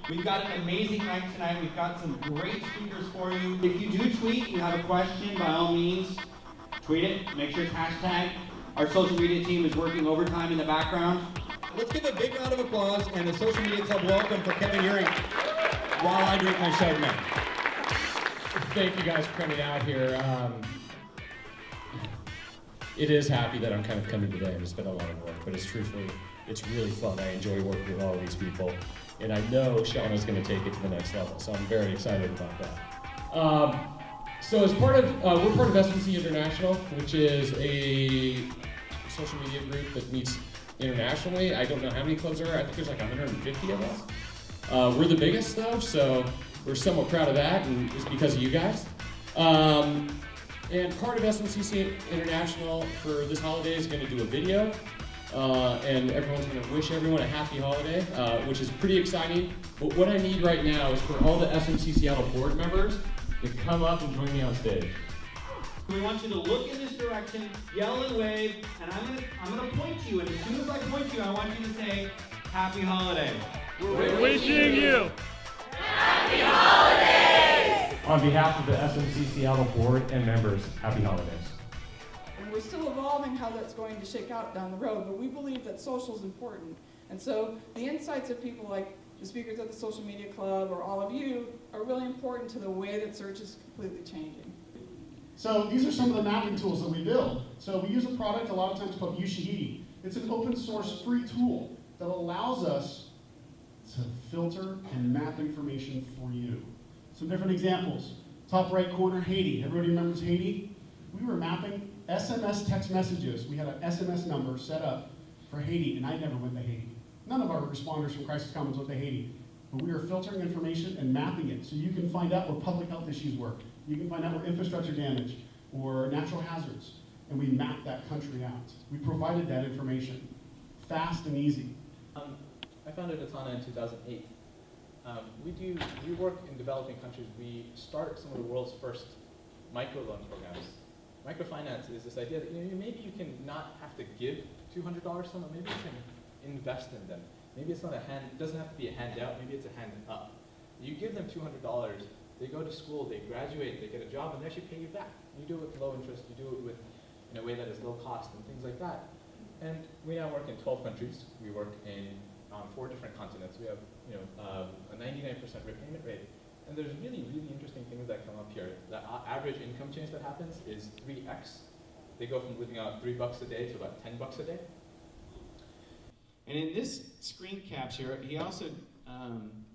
We've got an amazing night tonight. We've got some great speakers for you. If you do tweet, you have a question, by all means, tweet it. Make sure it's hashtag. Our social media team is working overtime in the background. Let's give a big round of applause and a social media club welcome for Kevin Uring while I drink my Chardonnay. Thank you guys for coming out here. It is happy that I'm kind of coming today and it's been a lot of work, but it's really fun. I enjoy working with all of these people. And I know Shauna's going to take it to the next level, so I'm very excited about that. So as part of, we're part of SMC International, which is a social media group that meets internationally. I don't know how many clubs there are. I think there's like 150 of us. We're the biggest though, so we're somewhat proud of that, and it's because of you guys. And part of SMC International for this holiday is going to do a video. And everyone's going to wish everyone a happy holiday, which is pretty exciting. But what I need right now is for all the SMC Seattle board members to come up and join me on stage. We want you to look in this direction, yell and wave, and I'm gonna point to you. And as soon as I point to you, I want you to say, "Happy Holiday." We're wishing you Happy Holidays! On behalf of the SMC Seattle board and members, happy holidays. And we're still evolving how that's going to shake out down the road, but we believe that social is important. And so the insights of people like the speakers at the Social Media Club or all of you are really important to the way that search is completely changing. So these are some of the mapping tools that we build. So we use a product a lot of times called Ushahidi. It's an open source free tool that allows us to filter and map information for you. Some different examples. Top right corner, Haiti. Everybody remembers Haiti? We were mapping SMS text messages. We had an SMS number set up for Haiti, and I never went to Haiti. None of our responders from Crisis Commons went to Haiti. But we were filtering information and mapping it so you can find out where public health issues were. You can find out where infrastructure damage or natural hazards. And we mapped that country out. We provided that information fast and easy. I founded Vittana in 2008. We work in developing countries. We start some of the world's first microloan programs. Microfinance is this idea that maybe you can not have to give $200 to someone, maybe you can invest in them. Maybe it's not it doesn't have to be a handout, maybe it's a hand up. You give them $200, they go to school, they graduate, they get a job, and they actually pay you back. You do it with low interest, you do it with in a way that is low cost and things like that. And we now work in 12 countries. We work on 4 different continents. We have a 99% repayment rate. And there's really, really interesting things that come up here. The average income change that happens is 3x. They go from living out $3 a day to about $10 a day. And in this screen capture, he also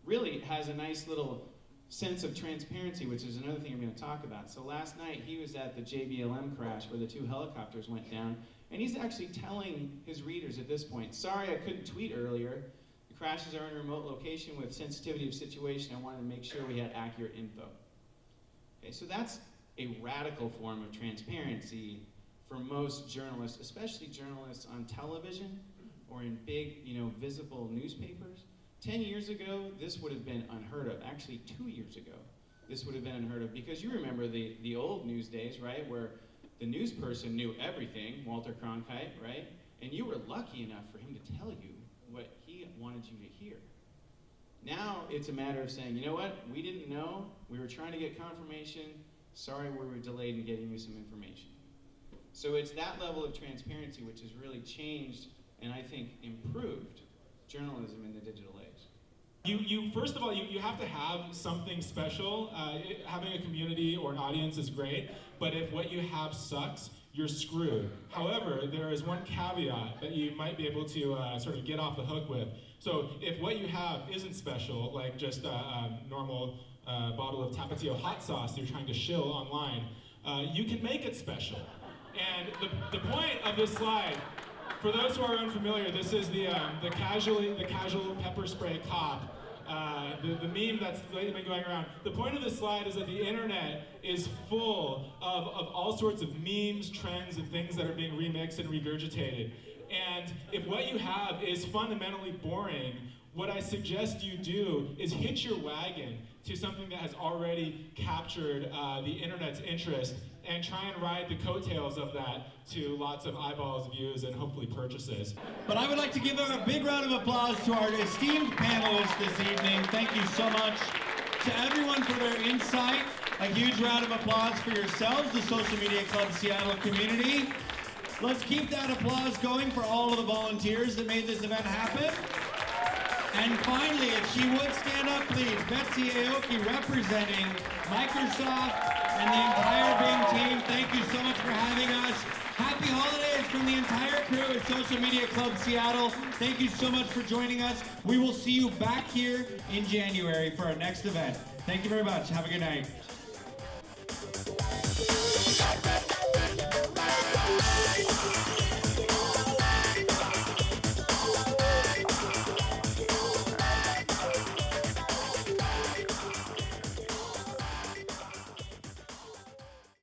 really has a nice little sense of transparency, which is another thing I'm going to talk about. So last night, he was at the JBLM crash where the 2 helicopters went down, and he's actually telling his readers at this point, sorry I couldn't tweet earlier. The crashes are in a remote location with sensitivity of situation. I wanted to make sure we had accurate info. Okay, so that's a radical form of transparency for most journalists, especially journalists on television or in big, visible newspapers. 10 years ago, this would have been unheard of. Actually, 2 years ago, this would have been unheard of, because you remember the old news days, right, where the news person knew everything, Walter Cronkite, right, and you were lucky enough for him to tell you what he wanted you to hear. Now it's a matter of saying, you know what, we didn't know, we were trying to get confirmation, sorry we were delayed in getting you some information. So it's that level of transparency which has really changed and I think improved journalism in the digital age. You first of all, you have to have something special. Having a community or an audience is great, but if what you have sucks, you're screwed. However, there is one caveat that you might be able to sort of get off the hook with. So if what you have isn't special, like just a normal bottle of Tapatio hot sauce you're trying to shill online, you can make it special. And the point of this slide, for those who are unfamiliar, this is the casual pepper spray cop. The meme that's been going around. The point of this slide is that the internet is full of all sorts of memes, trends, and things that are being remixed and regurgitated. And if what you have is fundamentally boring, what I suggest you do is hitch your wagon to something that has already captured the internet's interest and try and ride the coattails of that to lots of eyeballs, views, and hopefully purchases. But I would like to give a big round of applause to our esteemed panelists this evening. Thank you so much to everyone for their insight. A huge round of applause for yourselves, the Social Media Club Seattle community. Let's keep that applause going for all of the volunteers that made this event happen. And finally, if she would stand up, please, Betsy Aoki representing Microsoft and the entire Bing team. Thank you so much for having us. Happy holidays from the entire crew at Social Media Club Seattle. Thank you so much for joining us. We will see you back here in January for our next event. Thank you very much. Have a good night.